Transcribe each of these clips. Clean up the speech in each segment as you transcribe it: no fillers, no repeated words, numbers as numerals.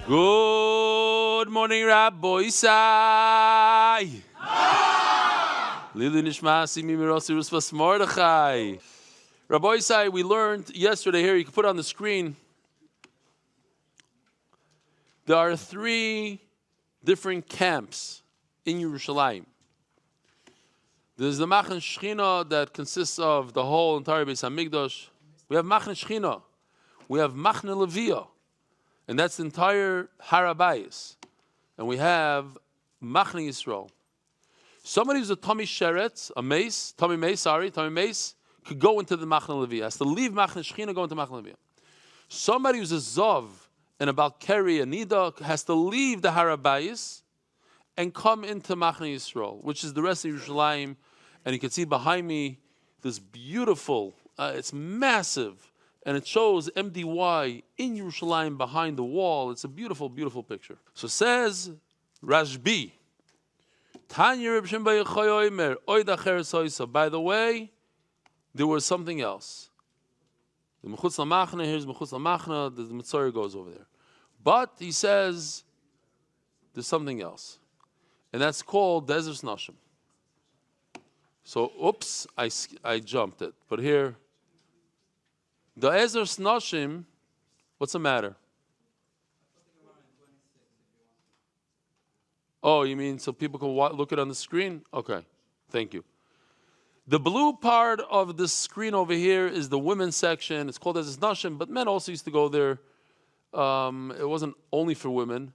Good morning, Rabbi Isai. Lili Nishmasi Mimirosi Rusvas Mordechai. Rabbi Isai, we learned yesterday here, you can put on the screen, there are 3 different camps in Yerushalayim. There's the Machne Shechina that consists of the whole entire Beis HaMikdash. We have Machne Shechina. We have Machne Leviyah. And that's the entire Har HaBayis. And we have Machne Yisrael. Somebody who's a Tommy Sheretz, a mace, Tommy Mace, could go into the Machne Leviyah. Has to leave Machne Shechina, go into Machne Leviyah. Somebody who's a Zov and a Balkari, a Nida, has to leave the Har HaBayis and come into Machne Yisrael, which is the rest of Yerushalayim. And you can see behind me this beautiful, it's massive, and it shows MDY in Yerushalayim behind the wall. It's a beautiful, beautiful picture. So says Rashbi, by the way, there was something else. The Mechutz Lamachna, here's Mechutz Lamachna, the Mitzvah goes over there. But he says there's something else. And that's called the Ezras Nashim. So, oops, I jumped it. But here, the Ezras Nashim, what's the matter? Oh, you mean so people can look it on the screen? Okay, thank you. The blue part of the screen over here is the women's section. It's called Ezras Nashim, but men also used to go there. It wasn't only for women.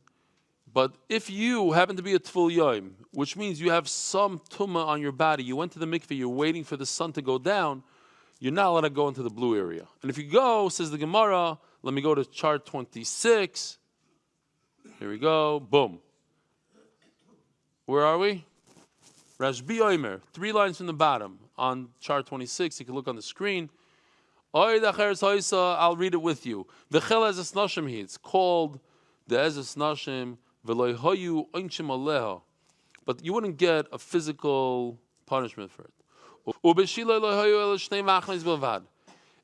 But if you happen to be a Tful Yom, which means you have some tumah on your body, you went to the mikveh, you're waiting for the sun to go down, you're not allowed to go into the blue area. And if you go, says the Gemara, let me go to chart 26. Here we go. Boom. Where are we? Rashbi Omer, 3 lines from the bottom on chart 26. You can look on the screen. I'll read it with you. It's called the Ezras Nashim. But you wouldn't get a physical punishment for it.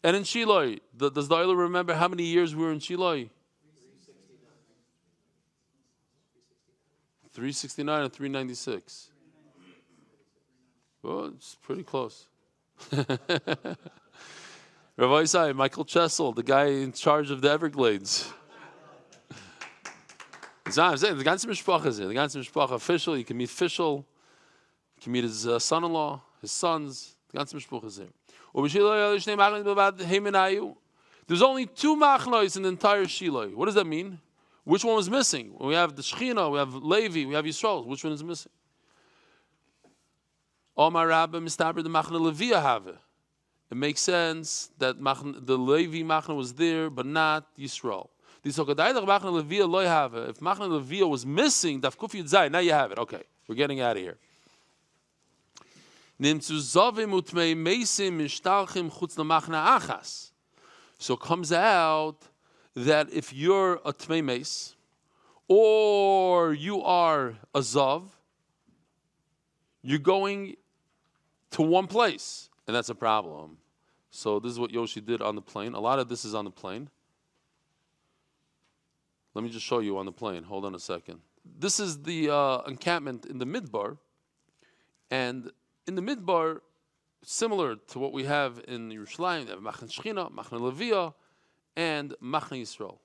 And in Shiloh, does the Ariel remember how many years we were in Shiloh? 369 and 396. Well, it's pretty close. Rabbi Isai, Michael Chessel, the guy in charge of the Everglades. I'm saying the ganze Mishpacha is here. The ganze Mishpacha official. You can meet official. You can meet his son-in-law, his sons. The ganze Mishpacha is here. There's only 2 machnos in the entire Shiloh. What does that mean? Which one was missing? We have the Shechina, we have Levi, we have Yisrael. Which one is missing? Omar Rabba Mistaber the Machna Leviyah have it. It makes sense that the Levi Machna was there, but not Yisrael. If Machna Leviyah was missing, now you have it. Okay, we're getting out of here. So it comes out that if you're a Tmei Meis, or you are a Zav, you're going to one place, and that's a problem. So this is what Yoshi did on the plane. A lot of this is on the plane. Let me just show you on the plane. Hold on a second. This is the encampment in the Midbar. And in the Midbar, similar to what we have in Yerushalayim, they have Machne Shechina, Machne Leviyah, and Machne Yisrael.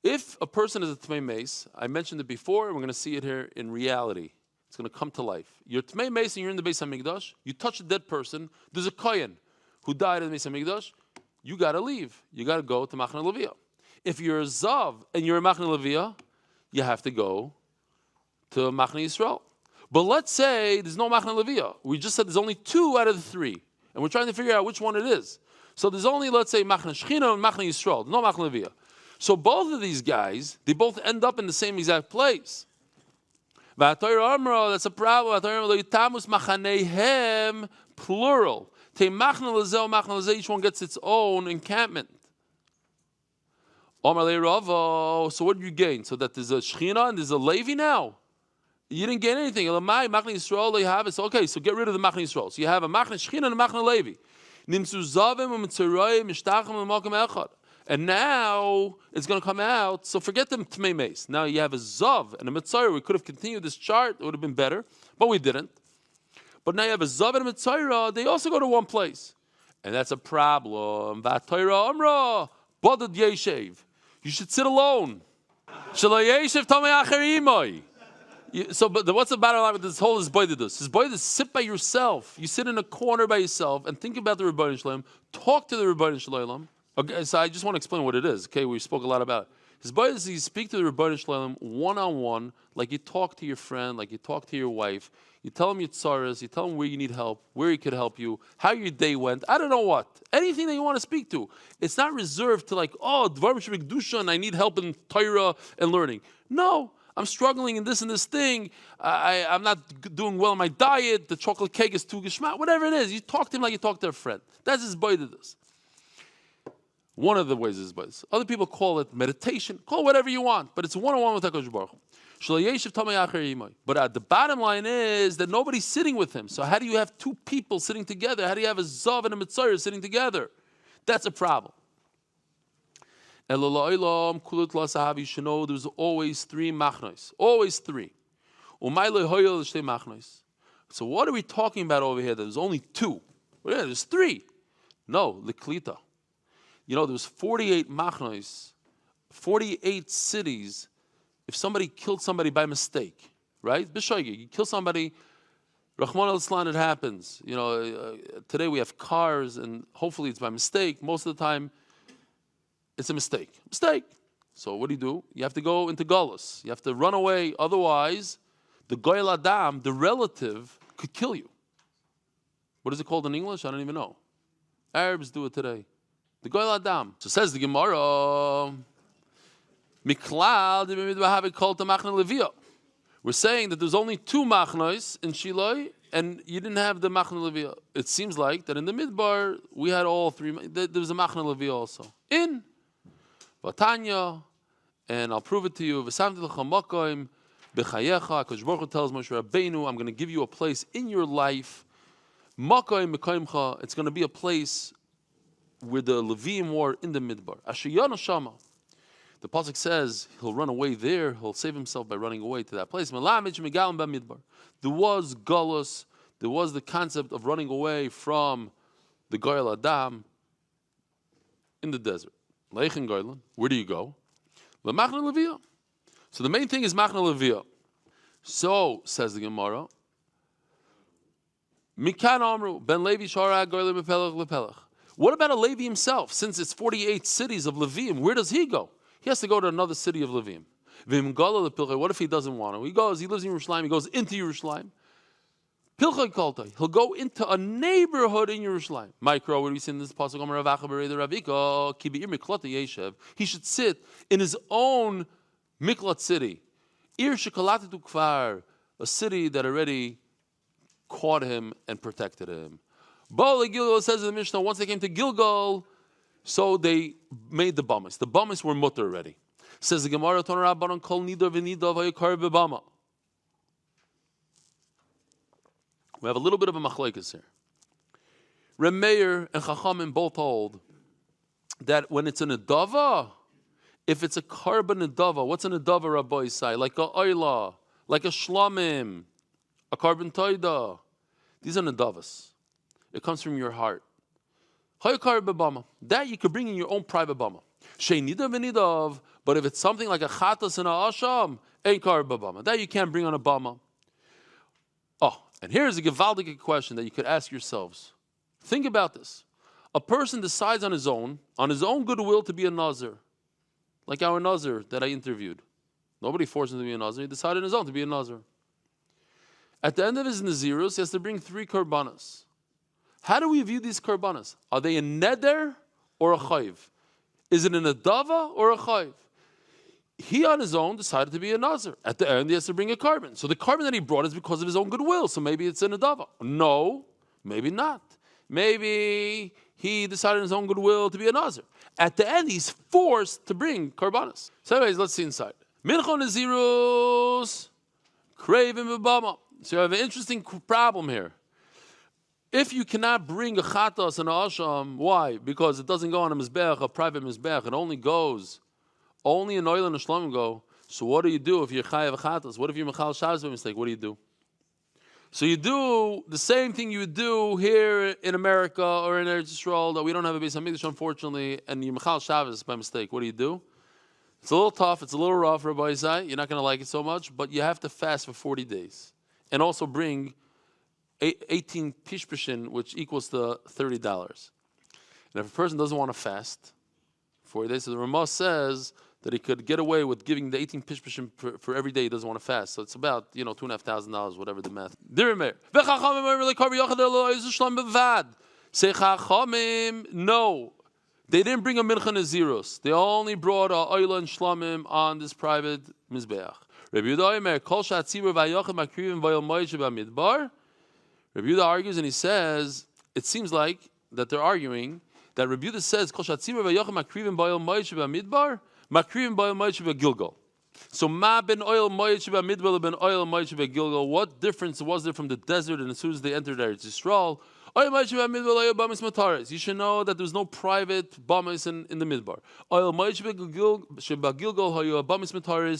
If a person is a Tmei Meis, I mentioned it before, and we're going to see it here in reality. It's going to come to life. You're Tmei Meis and you're in the Beis HaMikdash. You touch a dead person. There's a Kohen who died in the Beis HaMikdash. You got to leave. You got to go to Machne Leviyah. If you're a Zav and you're a Machne Leviyah, you have to go to Machne Yisrael. But let's say there's no Machne Leviyah. We just said there's only 2 out of the 3. And we're trying to figure out which one it is. So there's only, let's say, Machne Shechina and Machne Yisrael. No Machne Leviyah. So both of these guys, they both end up in the same exact place. That's a problem. Plural. Each one gets its own encampment. So what did you gain? So that there's a Shechina and there's a Levi now? You didn't gain anything. Okay, so get rid of the Machne Yisrael. So you have a Machne Shechina and a Machne Levi. And now it's going to come out. So forget the Tmei Mace. Now you have a Zav and a Mitzayra. We could have continued this chart. It would have been better. But we didn't. But now you have a Zav and a Mitzayra. They also go to one place. And that's a problem. Vatayra Amra. Badad Yeshev. You should sit alone. Shalay Yeshev Tamei Acher Imoi. So, but what's the bottom line with this whole Hisboidus? Hisboidus, sit by yourself. You sit in a corner by yourself and think about the Rebbeinu Shalom. Talk to the Rebbeinu Shalom. Okay, so I just want to explain what it is. Okay, we spoke a lot about it. Hisboidus, you speak to the Rebbeinu Shalom one-on-one, like you talk to your friend, like you talk to your wife. You tell him your tzaras, you tell him where you need help, where he could help you, how your day went. I don't know what. Anything that you want to speak to. It's not reserved to like, oh, Dvarim Shebek Dusha, and I need help in Torah and learning. No. I'm struggling in this and this thing. I'm not doing well on my diet. The chocolate cake is too geshma. Whatever it is, you talk to him like you talk to a friend. That's his boidus. One of the ways is boidus. Other people call it meditation. Call it whatever you want, but it's one-on-one with HaKadosh Baruch Hu. But the bottom line is that nobody's sitting with him. So how do you have two people sitting together? How do you have a Zav and a Mitzayr sitting together? That's a problem. You should know there's always three machnos. Always three. So what are we talking about over here? There's only two. Well, yeah, there's three. No, the klita. You know, there's 48 machnos, 48 cities. If somebody killed somebody by mistake, right? B'shoigi, you kill somebody, Rahman al-Islam, it happens. You know, today we have cars, and hopefully it's by mistake. Most of the time, it's a mistake. Mistake. So what do? You have to go into Galus. You have to run away. Otherwise, the Goyal Adam, the relative, could kill you. What is it called in English? I don't even know. Arabs do it today. The Goyal Adam. So says the Gemara, we're saying that there's only two machnos in Shiloh, and you didn't have the machna Leviah. It seems like that in the Midbar, we had all three. There was a machna Leviah also. In Vatanya, and I'll prove it to you. V'samti l'cha makom b'chayecha. HaKadosh Baruch Hu tells Moshe Rabbeinu, I'm going to give you a place in your life. Makom b'kaimcha. It's going to be a place where the Leviim were in the Midbar. Asher yana shama. The pasuk says he'll run away there. He'll save himself by running away to that place. There was galus. There was the concept of running away from the Goyal Adam in the desert. Where do you go? So the main thing is Machna Leviah. So, says the Gemara, Mikan Amru, Ben Levi Shara Goyal Lepelach Lepelach. What about a Levi himself? Since it's 48 cities of Leviim, where does he go? He has to go to another city of Leviim. What if he doesn't want to? He lives in Yerushalayim, he goes into Yerushalayim. He'll go into a neighborhood in Yerushalayim. Micro, what do we see in this pasuk? He should sit in his own miklat city. A city that already caught him and protected him. Gilgal says in the Mishnah, once they came to Gilgal, so they made the bamas. The bamas were mutter already. Says the Gemara, we have a little bit of a machlekes here. Remeir and Chachamim both hold that when it's an adava, if it's a karban adava, what's an adava, Rabbi Isai? Like a oila, like a shlamim, a karban toida. These are nadavas. It comes from your heart. That you could bring in your own private bama. But if it's something like a chatas and a asham, ain't karban bama. That you can't bring on a bama. Oh, and here's a gewaldige question that you could ask yourselves. Think about this. A person decides on his own goodwill to be a nazir. Like our nazir that I interviewed. Nobody forced him to be a nazir. He decided on his own to be a nazir. At the end of his nazirus, he has to bring 3 karbanas. How do we view these karbanas? Are they a neder or a chayv? Is it an adava or a chayv? He on his own decided to be a nazir. At the end, he has to bring a carbon. So the carbon that he brought is because of his own goodwill. So maybe it's an adava. No, maybe not. Maybe he decided on his own goodwill to be a nazir. At the end, he's forced to bring karbanas. So anyways, let's see inside. Minchon nazirus, craving b'bama. So you have an interesting problem here. If you cannot bring a chatas and a asham, why? Because it doesn't go on a mizbeach, a private mizbeach. It only goes, only an oil and a shlamim go. So what do you do if you're chayav chatas? What if you're mechal Shabbos by mistake? What do you do? So you do the same thing you would do here in America or in Eretz Yisrael, that we don't have a Beis Hamikdash, unfortunately, and you mechal Shabbos by mistake. What do? It's a little tough. It's a little rough, Rabbi Isai. You're not going to like it so much, but you have to fast for 40 days. And also bring 18 pishpashin, which equals to $30. And if a person doesn't want to fast 40 days, so the Ramah says that he could get away with giving the 18 pishpashim for every day he doesn't want to fast. So it's about, $2,500, whatever the math. Say Chachamim, no. They didn't bring a mincha nezirus. They only brought a oila and shlamim on this private mizbeach. Rabbi Yehuda Omer, Kol Shatzibur Vayochem Makrivim Vayol Moed Midbar. Rabbi Yehuda argues and he says, it seems like that they're arguing that Rabbi Yehuda says, Kol Shatzibur Vayochem Makrivim Vayol Moed Midbar, Makrivim Vayol Moed Gilgal. So Ma ben oil Moed Midbar ben oil Moed Gilgal. What difference was there from the desert and as soon as they entered Eretz Yisrael? You should know that there's no private bamis in the midbar.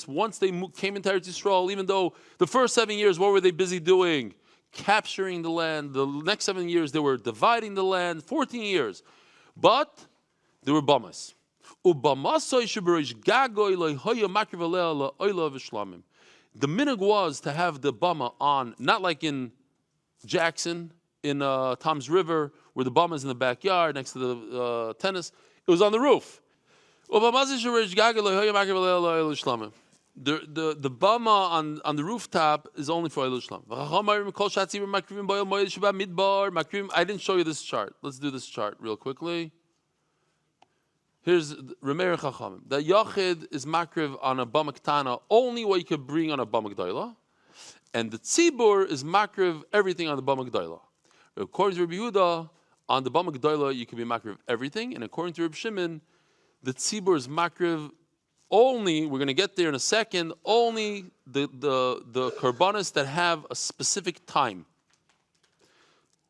Once they came into Eretz Yisrael, even though the first 7 years, what were they busy doing? Capturing the land. The next 7 years, they were dividing the land. 14 years. But they were bamis. The minhag was to have the bama on, not like in Jackson, in Tom's River, where the bama is in the backyard next to the tennis. It was on the roof. The bama on the rooftop is only for Oilul Shlam. I didn't show you this chart. Let's do this chart real quickly. Here's Remeir Chachamim. The Yachid is makriv on a bama ktana, only what you could bring on a bama g'dayla. And the tzibur is makriv everything on the bama g'dayla. According to Rabbi Yehuda, on the Bama G'dayla, you can be makriv everything. And according to Rabbi Shimon, the tzibur is makriv only, we're going to get there in a second, only the karbanis that have a specific time,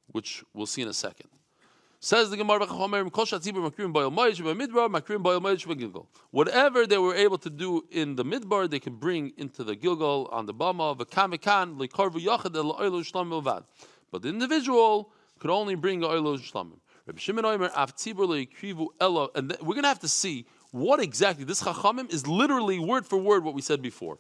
which we'll see in a second. Says the Gemara, whatever they were able to do in the midbar, they can bring into the Gilgal on the Bama. But the individual could only bring oilo shlamim. Rabbi Shimon Omer av tzibur leikrivu ella, and we're going to have to see what exactly this chachamim is literally word for word what we said before.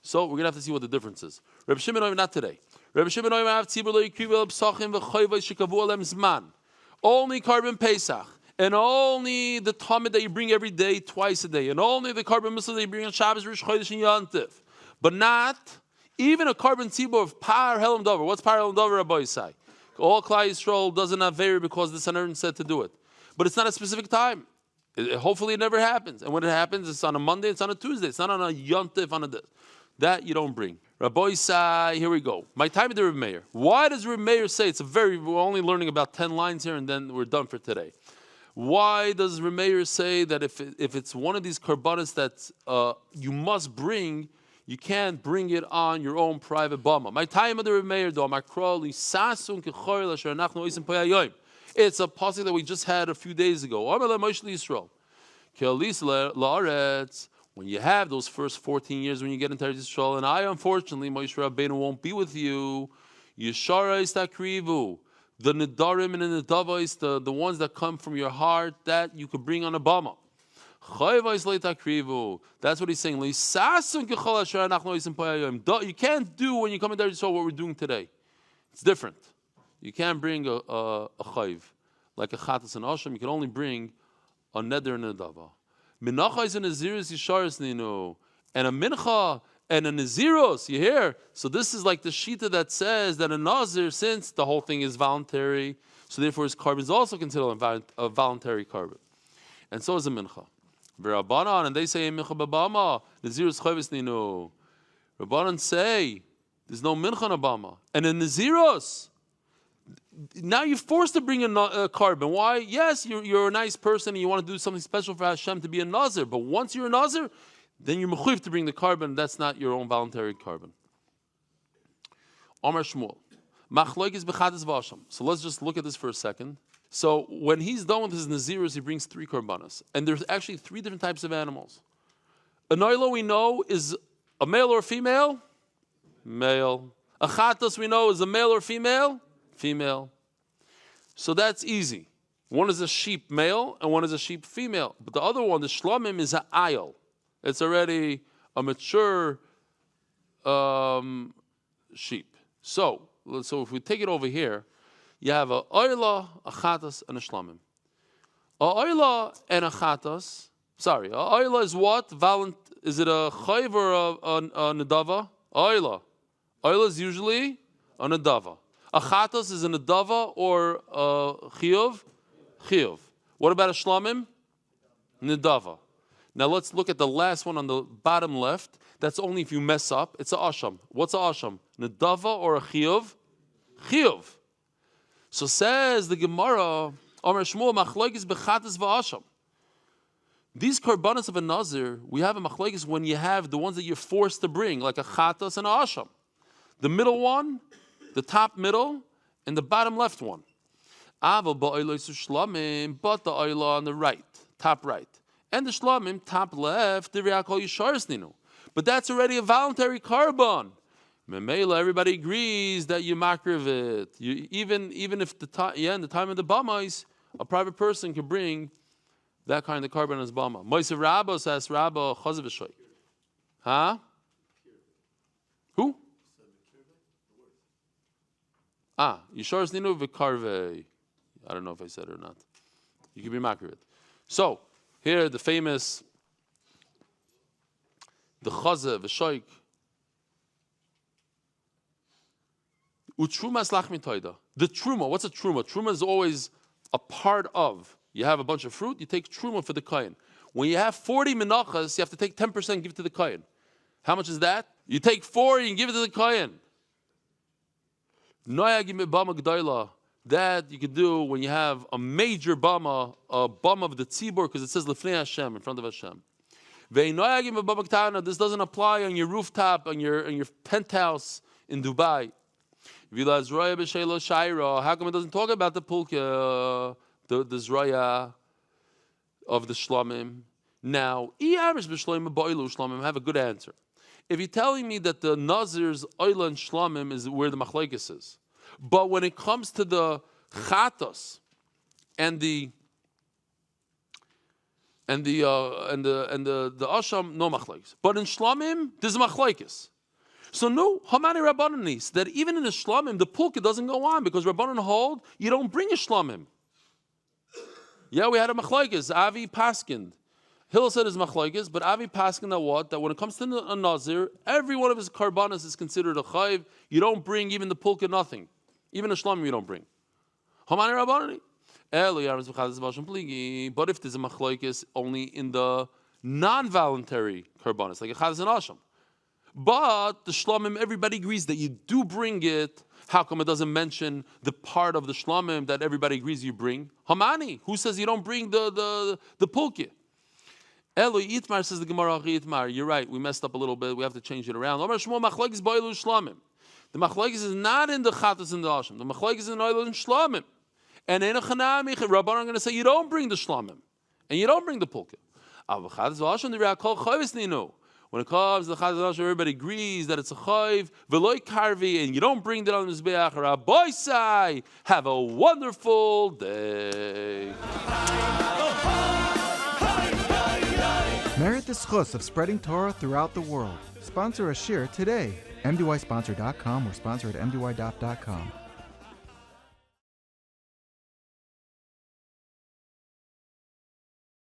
So we're going to have to see what the difference is. Rabbi Shimon Omer, not today. Rabbi Shimon Omer av tzibur leikrivu el psachim v'chayvay shekavu alem zman. Only carbon pesach, and only the tamid that you bring every day, twice a day, and only the carbon misl that you bring on Shabbos, Rosh Chodesh, and Yantif, but not even a carbon tzibur of par helam dover. What's par helam dover, Rabbi Yisai? All Klal Yisrael doesn't have vary because the Sanhedrin said to do it. But it's not a specific time. Hopefully it never happens. And when it happens, it's on a Monday, it's on a Tuesday. It's not on a Yontif, on a this. That you don't bring. Rabbi Yisai, here we go. My time of the Reb Meir. Why does Reb Meir say, we're only learning about 10 lines here and then we're done for today. Why does Reb Meir say that if it's one of these karbanis that you must bring, you can't bring it on your own private bama? My time of the Reb Meir, though, it's a passage that we just had a few days ago. When you have those first 14 years when you get into Eretz Yisrael, and I, unfortunately, Moshe Rabbeinu won't be with you, Yeshara is takrivu, the nedarim and the nedavos, the ones that come from your heart, that you could bring on a bama. That's what he's saying. You can't do when you come into Eretz Yisrael what we're doing today. It's different. You can't bring a chayv like a chatas and asham. You can only bring a neder and a nedava. Minacha is a naziros yisharis ninu, and a mincha and a naziros. You hear? So this is like the shita that says that a nazir, since the whole thing is voluntary, so therefore his carbon is also considered a voluntary carbon, and so is a mincha. Rabbanan, and they say mincha babama naziros chayvis ninu. Rabbanan say there's no mincha nabama, and in naziros. Now you're forced to bring a carbon. Why? Yes, you're a nice person and you want to do something special for Hashem to be a nazir. But once you're a nazir, then you're mechuyev to bring the carbon. That's not your own voluntary carbon. Amar Shmuel. Machloikis bechatas v'asham. So let's just look at this for a second. So when he's done with his nazirus, he brings 3 korbanos, and there's actually 3 different types of animals. An oilo we know is a male or female, male. A chatas we know is a male or female, female. So that's easy. One is a sheep male and one is a sheep female. But the other one, the shlomim, is an ayil. It's already a mature sheep. So if we take it over here, you have a oila, a chatas, and a shlomim. A oila and a chatas. Sorry, a oila is what? Is it a chayv or a nedava? Oila. Oila is usually a nedava. A chatas is a nedava or a chiyuv. Chiyuv. What about a shlomim? Nedava. Now let's look at the last one on the bottom left. That's only if you mess up. It's a asham. What's a asham? Nedava or a chiyuv? Chiyuv. So says the Gemara, Omer Shmuel, machlokes bechatas v'asham. These korbanos of a nazir, we have a machlokes when you have the ones that you're forced to bring, like a chatas and a asham. The middle one, the top middle, and the bottom left one. But the oila on the right, top right. And the shlamim, top left, but that's already a voluntary korban. Memela, everybody agrees that you makriv it. Even if in the time of the bamais, a private person can bring that kind of korban as bama. Moisev Rabba says Rabba chazav v'shoy. Huh? Who? Yishar Ninu v'karve. I don't know if I said it or not. You can be makriv it. So here the famous the chazav v'shoy. The truma, what's a truma? Truma is always a part of. You have a bunch of fruit, you take truma for the kohen. When you have 40 menachas, you have to take 10% and give it to the kohen. How much is that? You take 4 and give it to the kohen. That you can do when you have a major bama, a bama of the tzibur, because it says lefnei Hashem, in front of Hashem. This doesn't apply on your rooftop, on your penthouse in Dubai. How come it doesn't talk about the pulka, the zraya of the shlamim? Now, I have a good answer. If you're telling me that the nazir's oila and shlamim is where the machlekes is, but when it comes to the chatos and the asham, no machlekes. But in shlamim, there's machlekes. So no, Hamani Rabbanan that even in the shlamim, the pulka doesn't go on because Rabbanan hold you don't bring a shlamim. Yeah, we had a machlokes. Avi Paskind. Hillel said his machlokes, but Avi Paskind that what? That when it comes to a nazir, every one of his karbanas is considered a chayv. You don't bring even the pulka, nothing. Even a shlamim you don't bring. Hamani Rabbanan. But if there's a machlokes only in the non-voluntary karbanas, like a chaz and asham. But the shlamim, everybody agrees that you do bring it. How come it doesn't mention the part of the shlamim that everybody agrees you bring? Hamani, who says you don't bring the pulke? Eloi Itmar says the Gemara Itmar. You're right, we messed up a little bit. We have to change it around. The machlokes is not in the chatas and the asham. The machlokes is in the oil and shlamim. And in a chanami, Rabbanan are going to say you don't bring the shlamim and you don't bring the pulke. When it comes to the Chazarah, everybody agrees that it's a chayv, veloy karvi, and you don't bring that on the mizbeach. Rabbi Sai, have a wonderful day. Merit the schus of spreading Torah throughout the world. Sponsor a shir today. MDYsponsor.com or sponsor at MDYDAF.com.